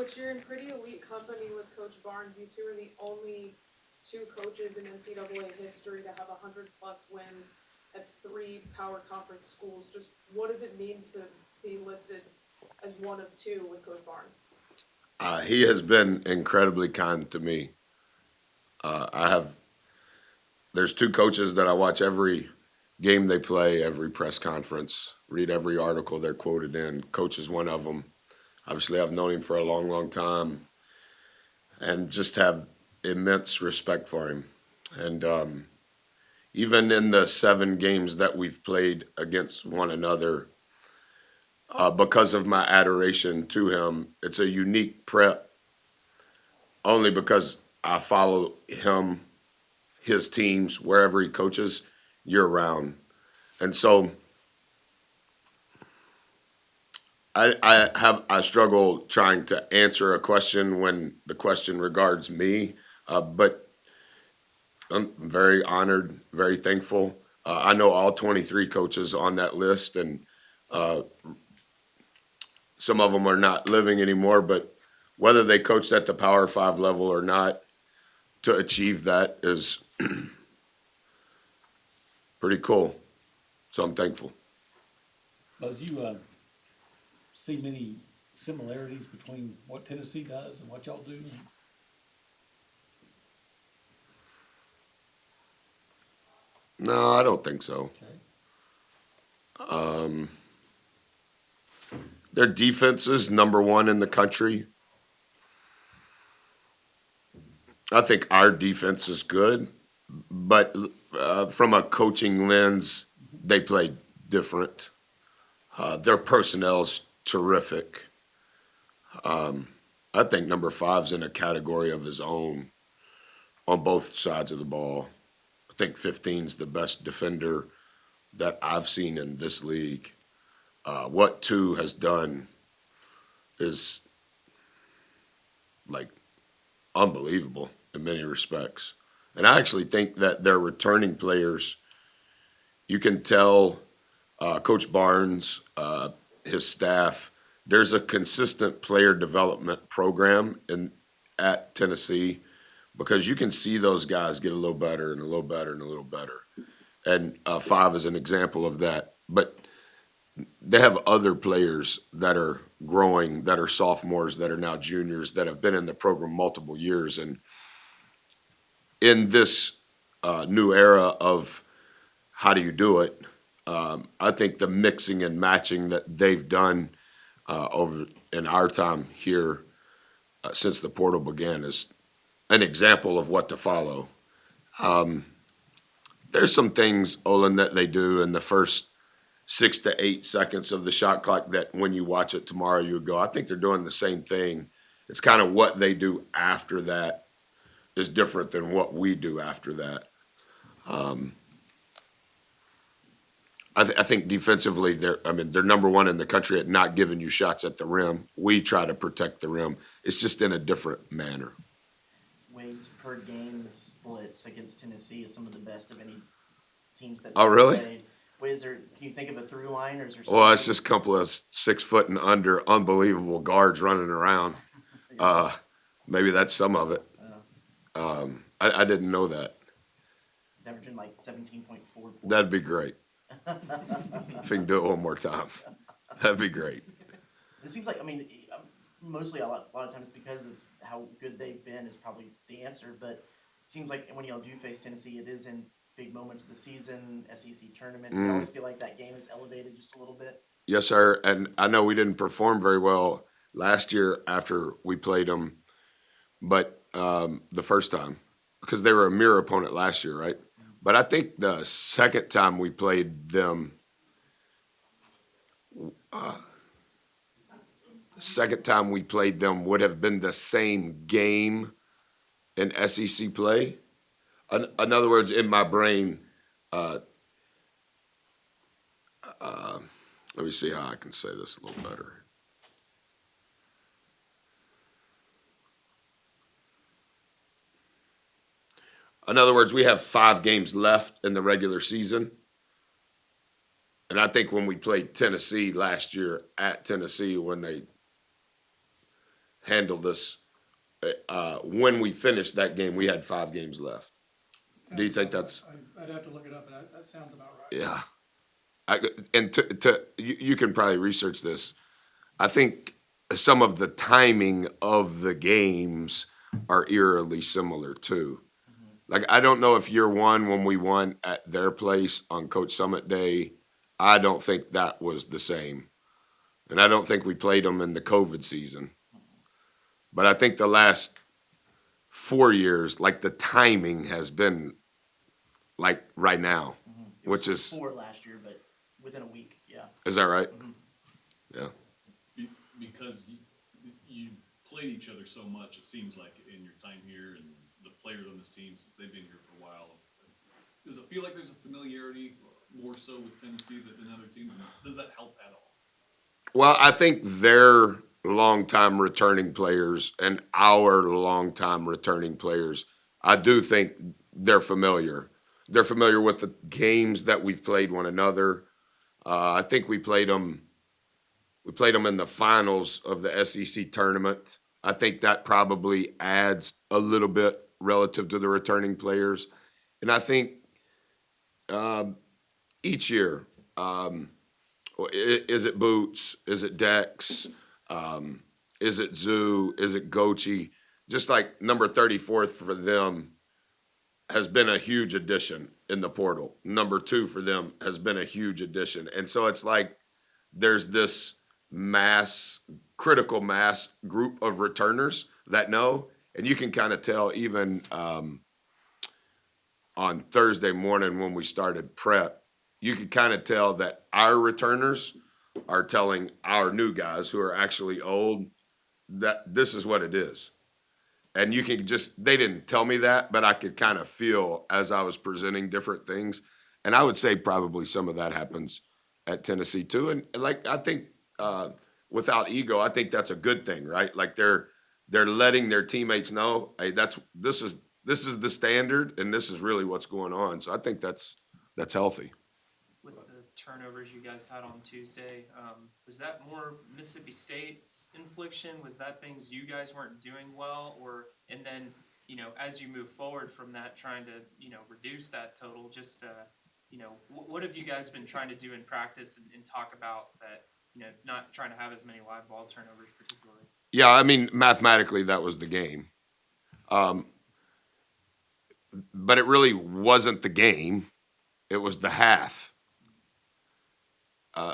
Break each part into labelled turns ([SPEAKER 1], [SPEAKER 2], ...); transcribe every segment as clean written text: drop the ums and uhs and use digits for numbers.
[SPEAKER 1] Coach, you're in pretty elite company with Coach Barnes. You two are the only two coaches in NCAA history to have 100+ wins at three power conference schools. Just what does it mean to be listed as one of two with Coach Barnes?
[SPEAKER 2] He has been incredibly kind to me. I have. There's two coaches that I watch every game they play, every press conference, read every article they're quoted in. Coach is one of them. Obviously, I've known him for a long, long time, and just have immense respect for him. And even in the 7 games that we've played against one another, because of my adoration to him, it's a unique prep only because I follow him, his teams, wherever he coaches year round. And so I struggle trying to answer a question when the question regards me, but I'm very honored, very thankful. I know all 23 coaches on that list, and uh, some of them are not living anymore. But whether they coached at the Power Five level or not, to achieve that is pretty cool. So I'm thankful.
[SPEAKER 3] Buzz, you see many similarities between what Tennessee does and what y'all do?
[SPEAKER 2] No, I don't think so.
[SPEAKER 3] Okay.
[SPEAKER 2] Their defense is number one in the country. I think our defense is good, but from a coaching lens, they play different. Their personnel's terrific. I think number five's in a category of his own on both sides of the ball. I think 15's the best defender that I've seen in this league. What two has done is like unbelievable in many respects. And I actually think that their returning players, you can tell Coach Barnes, his staff, there's a consistent player development program at Tennessee because you can see those guys get a little better and a little better and a little better. And five is an example of that. But they have other players that are growing, that are sophomores, that are now juniors, that have been in the program multiple years. And in this new era of how do you do it, I think the mixing and matching that they've done over in our time here since the portal began is an example of what to follow. There's some things, Olin, that they do in the first 6 to 8 seconds of the shot clock that when you watch it tomorrow, you would go, I think they're doing the same thing. It's kind of what they do after that is different than what we do after that. I think defensively, they're number one in the country at not giving you shots at the rim. We try to protect the rim. It's just in a different manner.
[SPEAKER 4] Wings per game splits against Tennessee is some of the best of any teams that
[SPEAKER 2] Oh, really?
[SPEAKER 4] played. Can you think of a through line, or is there
[SPEAKER 2] Well, it's
[SPEAKER 4] something?
[SPEAKER 2] just a couple of 6 foot and under unbelievable guards running around. Uh, Maybe that's some of it. I didn't know that.
[SPEAKER 4] He's averaging like 17.4 points.
[SPEAKER 2] That'd be great. If we can do it one more time, that'd be great.
[SPEAKER 4] It seems like, mostly a lot of times because of how good they've been is probably the answer, but it seems like when y'all do face Tennessee, it is in big moments of the season, SEC tournament. Does it always feel like that game is elevated just a little bit?
[SPEAKER 2] Yes, sir. And I know we didn't perform very well last year after we played them, but the first time because they were a mirror opponent last year, right? But I think the second time we played them, would have been the same game in SEC play. In other words, in my brain, uh, let me see how I can say this a little better. In other words, we have 5 games left in the regular season. And I think when we played Tennessee last year at Tennessee, when they handle this. When we finished that game, we had 5 games left. Do you think that's?
[SPEAKER 5] I'd have to look it up, but that sounds about right.
[SPEAKER 2] Yeah. And you can probably research this. I think some of the timing of the games are eerily similar too. Like, I don't know if year one, when we won at their place on Coach Summit Day, I don't think that was the same. And I don't think we played them in the COVID season. But I think the last 4 years, like, the timing has been like right now,
[SPEAKER 4] It
[SPEAKER 2] which
[SPEAKER 4] was
[SPEAKER 2] is,
[SPEAKER 4] 4 last year, but within a week, yeah.
[SPEAKER 2] is that right? Yeah.
[SPEAKER 6] Because you played each other so much, it seems like in your time here and the players on this team, since they've been here for a while, does it feel like there's a familiarity more so with Tennessee than other teams? And does that help at all?
[SPEAKER 2] Well, I think they're longtime returning players and our longtime returning players, I do think they're familiar. They're familiar with the games that we've played one another. I think we played them. We played them in the finals of the SEC tournament. I think that probably adds a little bit relative to the returning players, and I think each year, is it Boots? Is it Dex? Is it Zoo? Is it Gochi? Just like number 34th for them has been a huge addition in the portal. Number 2 for them has been a huge addition. And so it's like there's this critical mass group of returners that know, and you can kind of tell even on Thursday morning when we started prep, you could kind of tell that our returners are telling our new guys who are actually old that this is what it is. And you can just, they didn't tell me that, but I could kind of feel as I was presenting different things. And I would say probably some of that happens at Tennessee too. And like, I think without ego, I think that's a good thing, right? Like they're letting their teammates know, hey, this is the standard and this is really what's going on. So I think that's healthy.
[SPEAKER 7] With the turnovers you guys had on Tuesday, was that more Mississippi State's infliction? Was that things you guys weren't doing well? And then, as you move forward from that, trying to, reduce that total, just, what have you guys been trying to do in practice and talk about that, not trying to have as many live ball turnovers particularly?
[SPEAKER 2] Yeah, I mean, mathematically, that was the game. But it really wasn't the game. It was the half.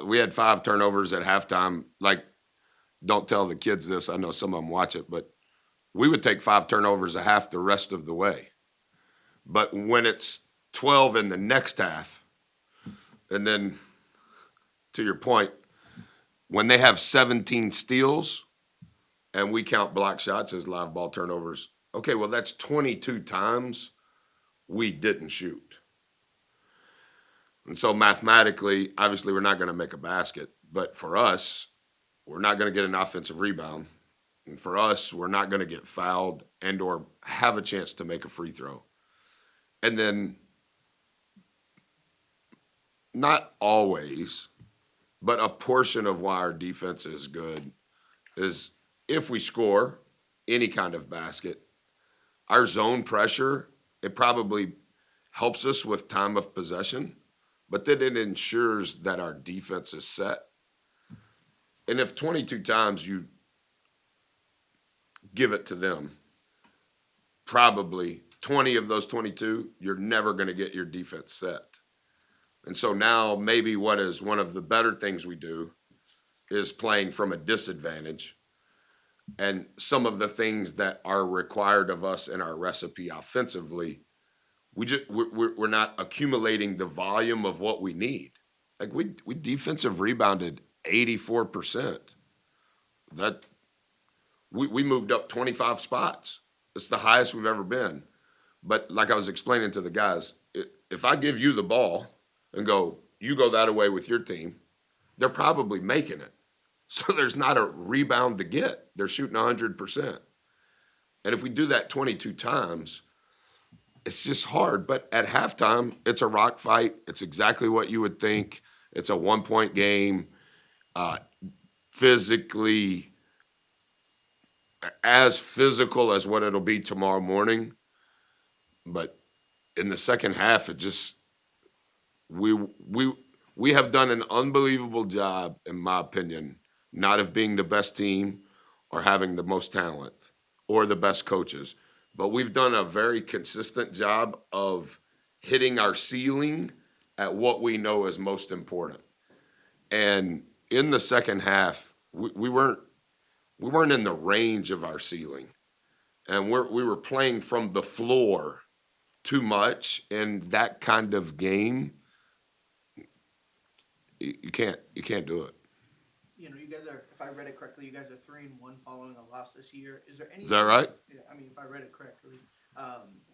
[SPEAKER 2] We had 5 turnovers at halftime. Like, don't tell the kids this. I know some of them watch it, but we would take 5 turnovers a half the rest of the way. But when it's 12 in the next half, and then to your point, when they have 17 steals and we count block shots as live ball turnovers, okay, well, that's 22 times we didn't shoot. And so mathematically, obviously, we're not going to make a basket. But for us, we're not going to get an offensive rebound. And for us, we're not going to get fouled and or have a chance to make a free throw. And then, not always, but a portion of why our defense is good is if we score any kind of basket, our zone pressure, it probably helps us with time of possession, but then it ensures that our defense is set. And if 22 times you give it to them, probably 20 of those 22, you're never going to get your defense set. And so now maybe what is one of the better things we do is playing from a disadvantage. And some of the things that are required of us in our recipe offensively, we're not accumulating the volume of what we need. Like we defensive rebounded 84%. That we moved up 25 spots. It's the highest we've ever been. But like I was explaining to the guys, if I give you the ball and go, you go that away with your team, they're probably making it. So there's not a rebound to get. They're shooting 100%. And if we do that 22 times, it's just hard. But at halftime, it's a rock fight. It's exactly what you would think. It's a 1-point game. Physically, as physical as what it'll be tomorrow morning, but in the second half, it just we we we have done an unbelievable job, in my opinion, not of being the best team or having the most talent or the best coaches, but we've done a very consistent job of hitting our ceiling at what we know is most important. And in the second half, we weren't in the range of our ceiling, and we were playing from the floor too much. In that kind of game, you can't do it.
[SPEAKER 8] You know, you guys are, if I read it correctly, you guys are 3-1 following a loss this year. Is there any?
[SPEAKER 2] Is that right?
[SPEAKER 8] Yeah, I mean, if I read it correctly.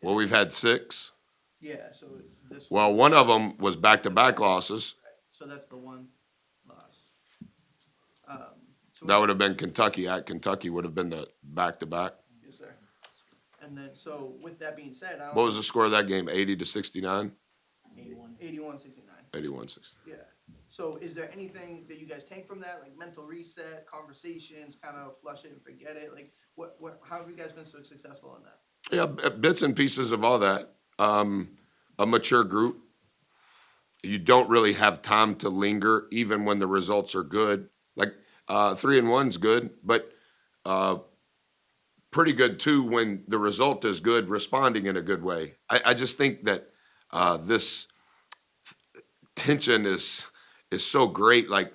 [SPEAKER 2] Well, we've had 6.
[SPEAKER 8] Yeah, so it's this.
[SPEAKER 2] Well, one of them was back-to-back losses.
[SPEAKER 8] So that's the one loss. Um, so
[SPEAKER 2] That would have been Kentucky. At Kentucky would have been the back-to-back.
[SPEAKER 8] Yes, sir. And then, so with that being said, I don't.
[SPEAKER 2] What was the score of that game? 80-69?
[SPEAKER 8] 81-69.
[SPEAKER 2] 81-60.
[SPEAKER 8] Yeah. So is there anything that you guys take from that, like mental reset, conversations, kind of flush it and forget it? Like, how have you guys been so successful in that?
[SPEAKER 2] Yeah, bits and pieces of all that. A mature group. You don't really have time to linger, even when the results are good. Like 3-1's good, but pretty good too when the result is good. Responding in a good way. I just think that this tension is so great. Like,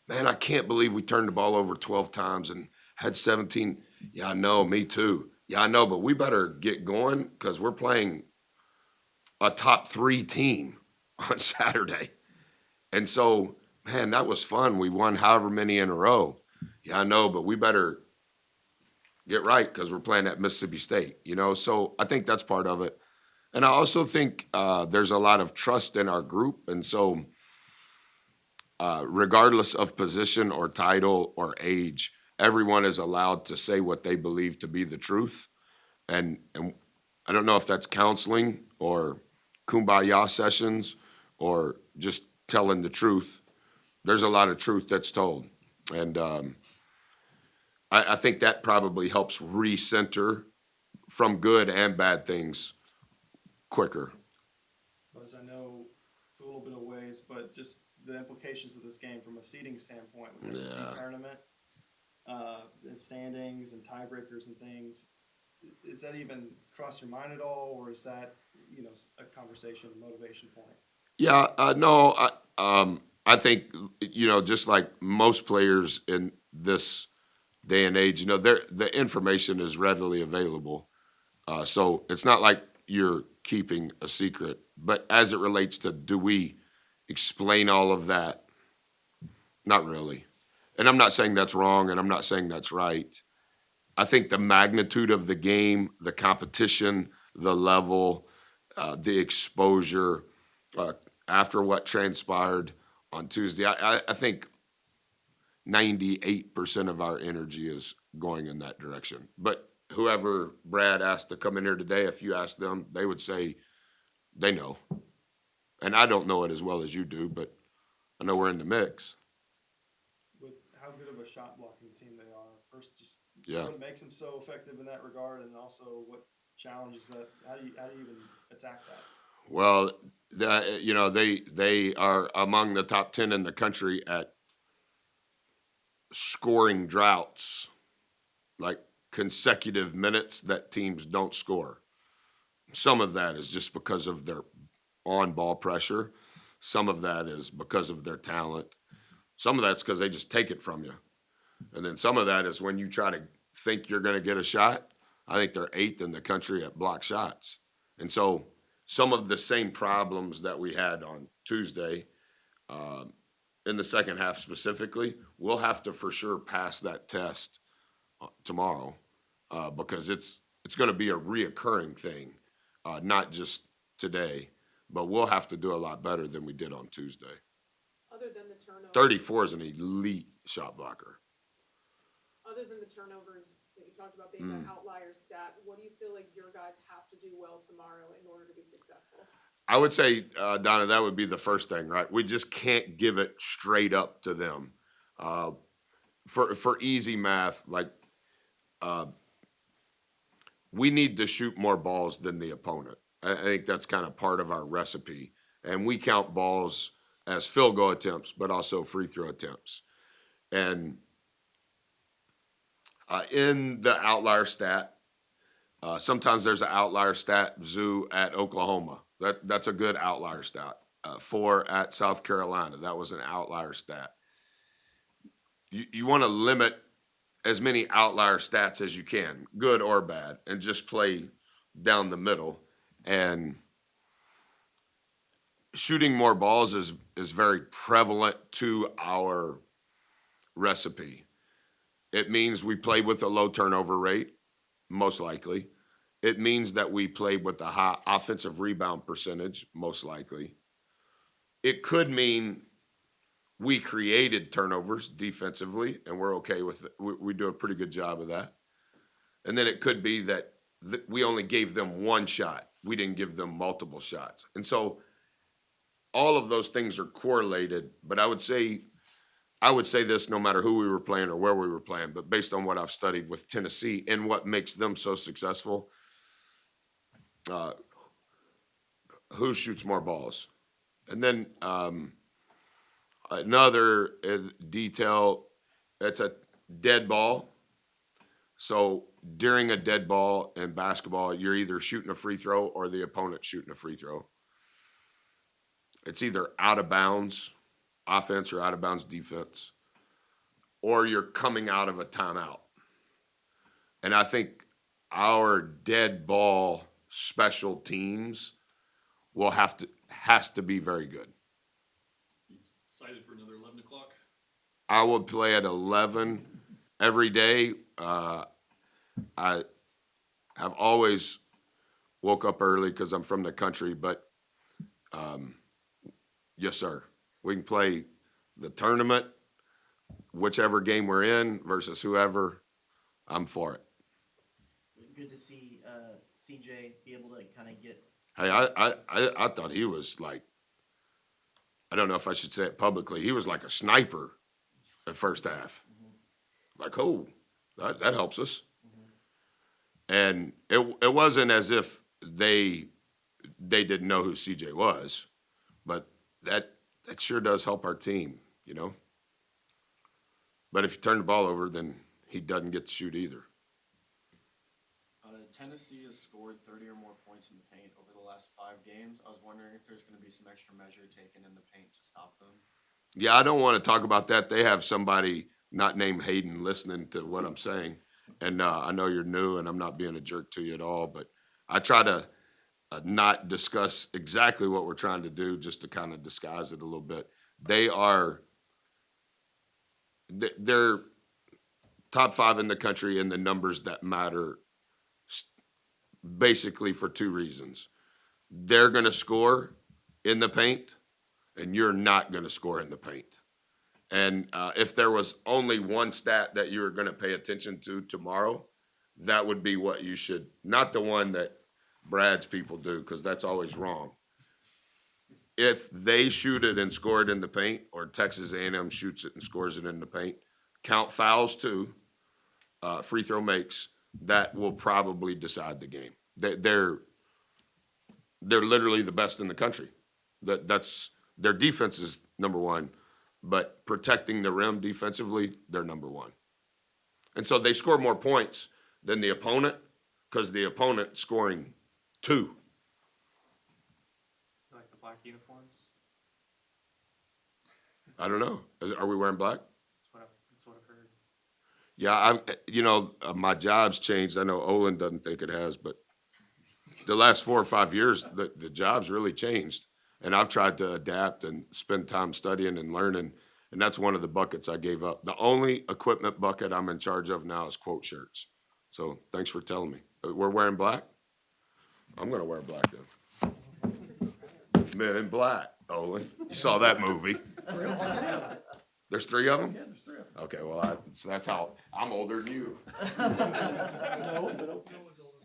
[SPEAKER 2] man, I can't believe we turned the ball over 12 times and had 17. Yeah, I know, me too. Yeah, I know, but we better get going because we're playing a top 3 team on Saturday. And so, man, that was fun. We won however many in a row. Yeah, I know, but we better get right because we're playing at Mississippi State, you know? So I think that's part of it. And I also think there's a lot of trust in our group. And so, regardless of position or title or age, everyone is allowed to say what they believe to be the truth. And I don't know if that's counseling or kumbaya sessions or just telling the truth. There's a lot of truth that's told. And I think that probably helps recenter from good and bad things quicker.
[SPEAKER 9] Buzz, I know it's a little bit of ways, but just the implications of this game from a seeding standpoint with the SEC
[SPEAKER 2] Yeah.
[SPEAKER 9] tournament, and standings and tiebreakers and things. Is that even cross your mind at all, or is that, a conversation, motivation point?
[SPEAKER 2] Yeah, no, I think, just like most players in this day and age, the information is readily available. So it's not like you're keeping a secret. But as it relates to, do we explain all of that? Not really. And I'm not saying that's wrong, and I'm not saying that's right. I think the magnitude of the game, the competition, the level, the exposure, after what transpired on Tuesday, I think 98% of our energy is going in that direction. But whoever Brad asked to come in here today, if you ask them, they would say they know. And I don't know it as well as you do, but I know we're in the mix.
[SPEAKER 9] With how good of a shot blocking team they are, first, just
[SPEAKER 2] Yeah.
[SPEAKER 9] what makes them so effective in that regard, and also what challenges that? How do you even attack that?
[SPEAKER 2] Well, they are among the top 10 in the country at scoring droughts, like consecutive minutes that teams don't score. Some of that is just because of their on-ball pressure. Some of that is because of their talent. Some of that's because they just take it from you. And then some of that is when you try to think you're going to get a shot. I think they're 8th in the country at block shots. And so some of the same problems that we had on Tuesday, in the second half specifically, we'll have to for sure pass that test tomorrow, because it's going to be a reoccurring thing, not just today, but we'll have to do a lot better than we did on Tuesday.
[SPEAKER 1] Other than the turnovers.
[SPEAKER 2] 34 is an elite shot blocker.
[SPEAKER 1] Other than the turnovers that you talked about being that outlier stat, what do you feel like your guys have to do well tomorrow in order to be successful?
[SPEAKER 2] I would say, Donna, that would be the first thing, right? We just can't give it straight up to them. For easy math, like we need to shoot more balls than the opponent. I think that's kind of part of our recipe. And we count balls as field goal attempts, but also free throw attempts. And in the outlier stat, sometimes there's an outlier stat, Zoo at Oklahoma. That's a good outlier stat. 4 at South Carolina. That was an outlier stat. You want to limit as many outlier stats as you can, good or bad, and just play down the middle. And shooting more balls is very prevalent to our recipe. It means we play with a low turnover rate, most likely. It means that we play with a high offensive rebound percentage, most likely. It could mean we created turnovers defensively, and we're okay with it. We do a pretty good job of that. And then it could be that we only gave them one shot. We didn't give them multiple shots. And so all of those things are correlated, but I would say this no matter who we were playing or where we were playing, but based on what I've studied with Tennessee and what makes them so successful, who shoots more balls? And then another detail, it's a dead ball. So during a dead ball in basketball, you're either shooting a free throw or the opponent shooting a free throw. It's either out of bounds offense or out of bounds defense, or you're coming out of a timeout. And I think our dead ball special teams has to be very good.
[SPEAKER 6] You excited for another 11 o'clock?
[SPEAKER 2] I would play at 11 every day. I have always woke up early because I'm from the country, but yes, sir. We can play the tournament, whichever game we're in versus whoever. I'm for it.
[SPEAKER 4] Good to see CJ be able to kind of get.
[SPEAKER 2] Hey, I thought he was like, I don't know if I should say it publicly. He was like a sniper at first half. Like, oh, that helps us. And it wasn't as if they didn't know who CJ was, but that sure does help our team, you know. But if you turn the ball over, then he doesn't get to shoot either.
[SPEAKER 10] Tennessee has scored 30 or more points in the paint over the last 5 games. I was wondering if there's going to be some extra measure taken in the paint to stop them.
[SPEAKER 2] Yeah, I don't want to talk about that. They have somebody not named Hayden listening to what I'm saying. And I know you're new, and I'm not being a jerk to you at all, but I try to not discuss exactly what we're trying to do, just to kind of disguise it a little bit. They're top 5 in the country in the numbers that matter, basically for 2 reasons. They're going to score in the paint, and you're not going to score in the paint. And if there was only one stat that you were going to pay attention to tomorrow, that would be what you should, not the one that Brad's people do, because that's always wrong. If they shoot it and score it in the paint, or Texas A&M shoots it and scores it in the paint, count fouls too, free throw makes, that will probably decide the game. They're literally the best in the country. That's their defense is number 1. But protecting the rim defensively, they're number 1. And so they score more points than the opponent because the opponent scoring 2.
[SPEAKER 7] You like the black uniforms?
[SPEAKER 2] I don't know. Are we wearing black?
[SPEAKER 7] That's what I've heard.
[SPEAKER 2] Yeah, my job's changed. I know Olin doesn't think it has, but the last 4 or 5 years, the job's really changed. And I've tried to adapt and spend time studying and learning, and that's one of the buckets I gave up. The only equipment bucket I'm in charge of now is quote shirts. So thanks for telling me. We're wearing black? I'm going to wear black then. Men in Black, Olin. You saw that movie. There's 3 of them?
[SPEAKER 3] Yeah, there's 3 of them.
[SPEAKER 2] Okay, well, so that's how I'm older than you.
[SPEAKER 3] No, but okay.